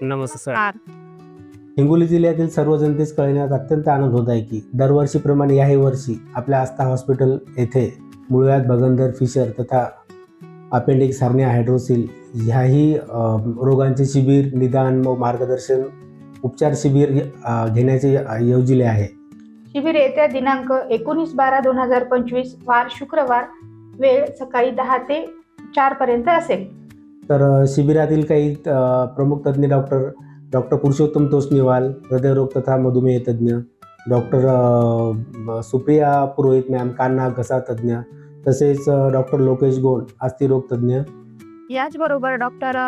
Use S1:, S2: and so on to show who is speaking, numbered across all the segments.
S1: नमस्कार.
S2: हिंगोली जिल्ह्यातील सर्व जनतेस कळण्यात अत्यंत आनंद होत आहे की दरवर्षीप्रमाणे याही वर्षी आपल्या आस्था हॉस्पिटल येथे मूळव्याध, भगंदर, फिशर तथा अपेंडिक्स, हर्निया, हायड्रोसिल ह्याही रोगांचे शिबिर, निदान व मार्गदर्शन उपचार शिबिर घेण्याचे योजिले आहे.
S3: शिबिर येत्या दिनांक 19/12/2025 वार शुक्रवार, वेळ सकाळी 10 ते 4 पर्यंत असेल.
S2: तर शिबिरातील काही प्रमुख तज्ज्ञ डॉक्टर पुरुषोत्तम तोष्णीवाल, हृदयरोग तथा मधुमेह तज्ज्ञ, डॉक्टर सुप्रिया पुरोहित मॅम, कान नाक घसा तज्ज्ञ, तसेच डॉक्टर लोकेश गोंड, अस्थिरोग तज्ज्ञ.
S1: याचबरोबर डॉक्टर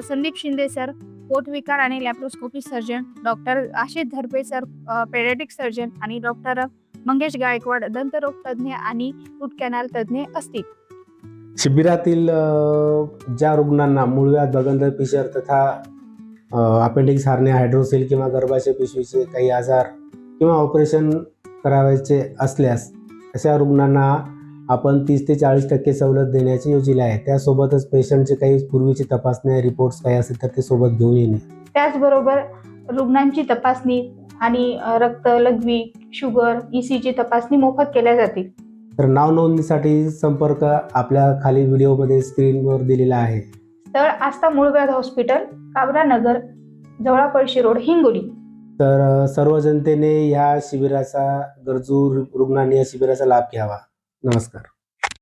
S1: संदीप शिंदे सर, पोटविकार आणि laparoscopy surgeon, doctor Ashish Dharpe sir, paediatric surgeon आणि डॉक्टर मंगेश गायकवाड, दंतरोग तज्ज्ञ आणि रूट कॅनल तज्ज्ञ असतील.
S2: शिबिरातील ज्या रुग्णांना मूळव्याध, भगंदर, फिशर तथा अपेंडिक्स, हार्निया, हायड्रोसिल किंवा गर्भाशय पिशवीचे काही आजार किंवा ऑपरेशन करावायचे असल्यास अशा रुग्णांना आपण 30 ते 40% सवलत देण्याची योजना आहे. त्यासोबतच पेशंटचे काही पूर्वीचे तपासण्या, रिपोर्ट्स काही असेल तर ते सोबत घेऊन येणे.
S3: त्याचबरोबर रुग्णांची तपासणी आणि रक्त, लघवी, शुगर, ECG तपासणी मोफत केल्या जातील.
S2: तर नाव नोंदणीसाठी संपर्क आपल्या खाली व्हिडिओमध्ये स्क्रीनवर दिलेला आहे.
S3: स्थळ आस्था मूळव्याध हॉस्पिटल, काबरा नगर, जवळापळशी रोड, हिंगोली.
S2: तर सर्व जनतेने या शिबिराचा, गरजू रुग्णांनी या शिबिराचा लाभ घ्यावा. नमस्कार.